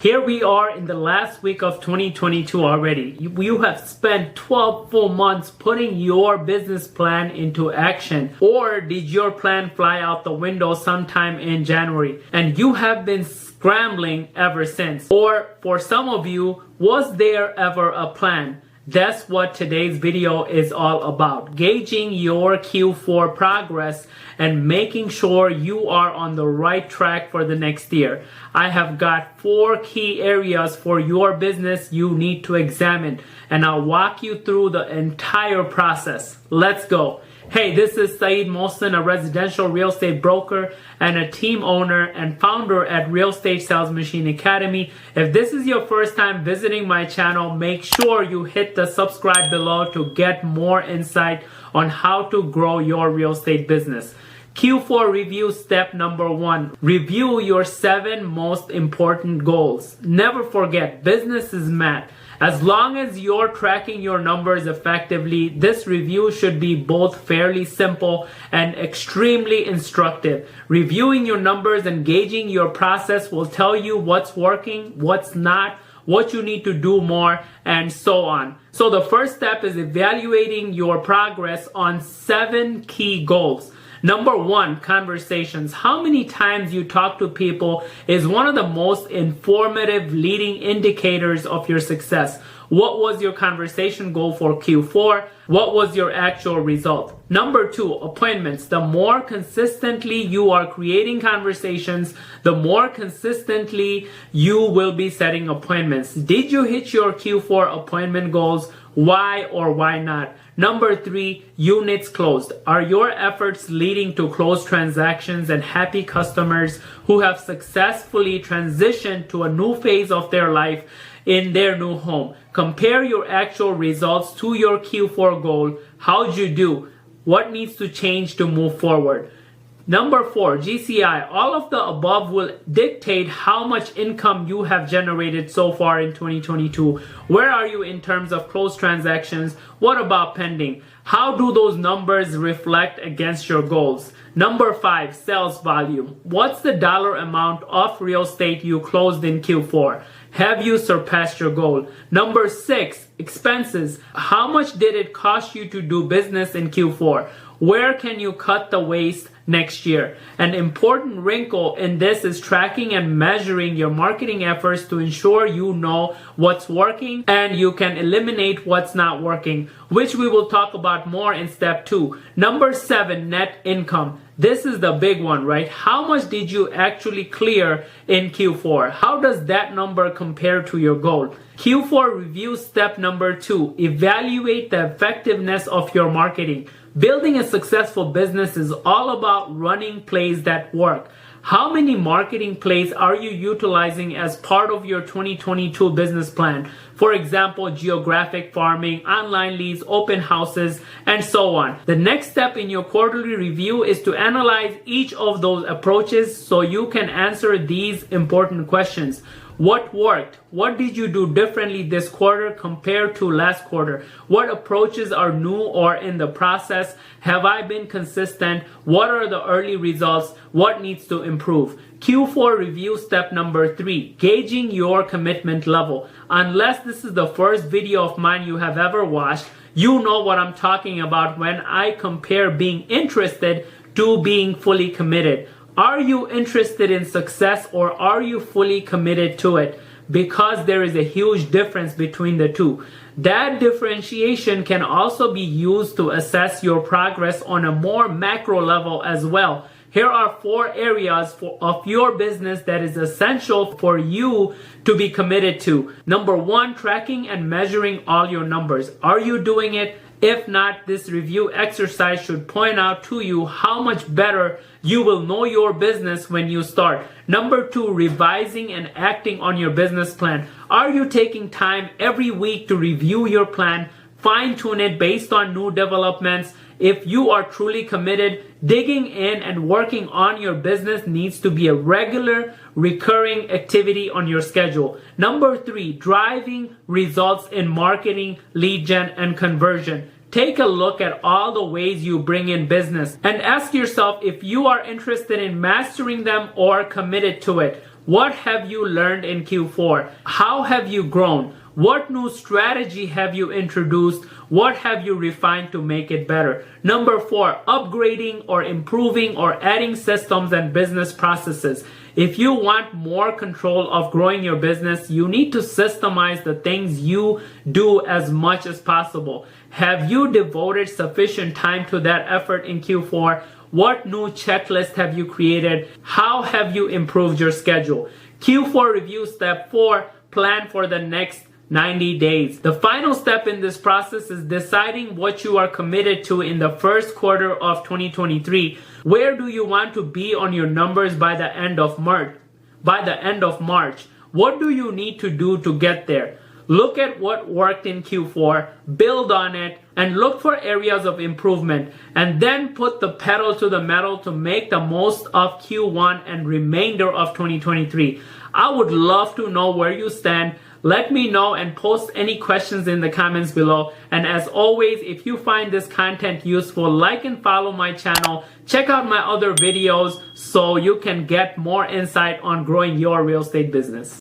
Here we are in the last week of 2022 already. You have spent 12 full months putting your business plan into action. Or did your plan fly out the window sometime in January and you have been scrambling ever since? Or for some of you, was there ever a plan? That's what today's video is all about. Gauging your Q4 progress and making sure you are on the right track for the next year. I have got 4 key areas for your business you need to examine, and I'll walk you through the entire process. Let's go. Hey, this is Saeed Mohsen, a residential real estate broker and a team owner and founder at Real Estate Sales Machine Academy. If this is your first time visiting my channel, make sure you hit the subscribe below to get more insight on how to grow your real estate business. Q4 review step number 1. Review your 7 most important goals. Never forget, business is math. As long as you're tracking your numbers effectively, this review should be both fairly simple and extremely instructive. Reviewing your numbers and gauging your process will tell you what's working, what's not, what you need to do more, and so on. So the first step is evaluating your progress on 7 key goals. Number 1, conversations. How many times you talk to people is one of the most informative leading indicators of your success. What was your conversation goal for Q4? What was your actual result? Number 2, appointments. The more consistently you are creating conversations, the more consistently you will be setting appointments. Did you hit your Q4 appointment goals? Why or why not? Number 3, units closed. Are your efforts leading to closed transactions and happy customers who have successfully transitioned to a new phase of their life in their new home? Compare your actual results to your Q4 goal. How'd you do? What needs to change to move forward? Number 4, GCI. All of the above will dictate how much income you have generated so far in 2022. Where are you in terms of closed transactions? What about pending? How do those numbers reflect against your goals? Number 5, sales volume. What's the dollar amount of real estate you closed in Q4? Have you surpassed your goal? Number 6, expenses. How much did it cost you to do business in Q4? Where can you cut the waste next year? An important wrinkle in this is tracking and measuring your marketing efforts to ensure you know what's working and you can eliminate what's not working, which we will talk about more in step 2. Number 7, net income. This is the big one, right? How much did you actually clear in Q4? How does that number compare to your goal? Q4 review step number 2, evaluate the effectiveness of your marketing. Building a successful business is all about running plays that work. How many marketing plays are you utilizing as part of your 2022 business plan? For example, geographic farming, online leads, open houses, and so on. The next step in your quarterly review is to analyze each of those approaches so you can answer these important questions. What worked? What did you do differently this quarter compared to last quarter? What approaches are new or in the process? Have I been consistent? What are the early results? What needs to improve? Q4 review step number 3, gauging your commitment level. Unless this is the first video of mine you have ever watched, you know what I'm talking about when I compare being interested to being fully committed. Are you interested in success or are you fully committed to it? Because there is a huge difference between the two. That differentiation can also be used to assess your progress on a more macro level as well. Here are 4 areas of your business that is essential for you to be committed to. Number 1, tracking and measuring all your numbers. Are you doing it? If not, this review exercise should point out to you how much better you will know your business when you start. Number 2, revising and acting on your business plan. Are you taking time every week to review your plan, fine-tune it based on new developments? If you are truly committed, digging in and working on your business needs to be a regular, recurring activity on your schedule. Number 3, driving results in marketing, lead gen, and conversion. Take a look at all the ways you bring in business and ask yourself if you are interested in mastering them or committed to it. What have you learned in Q4? How have you grown? What new strategy have you introduced? What have you refined to make it better? Number 4, upgrading or improving or adding systems and business processes. If you want more control of growing your business, you need to systemize the things you do as much as possible. Have you devoted sufficient time to that effort in Q4? What new checklist have you created? How have you improved your schedule? Q4 review step 4, plan for the next 90 days. The final step in this process is deciding what you are committed to in the first quarter of 2023. Where do you want to be on your numbers by the end of March? What do you need to do to get there? Look at what worked in Q4, build on it, and look for areas of improvement, and then put the pedal to the metal to make the most of Q1 and remainder of 2023. I would love to know where you stand. Let me know and post any questions in the comments below. And as always, if you find this content useful, like and follow my channel. Check out my other videos so you can get more insight on growing your real estate business.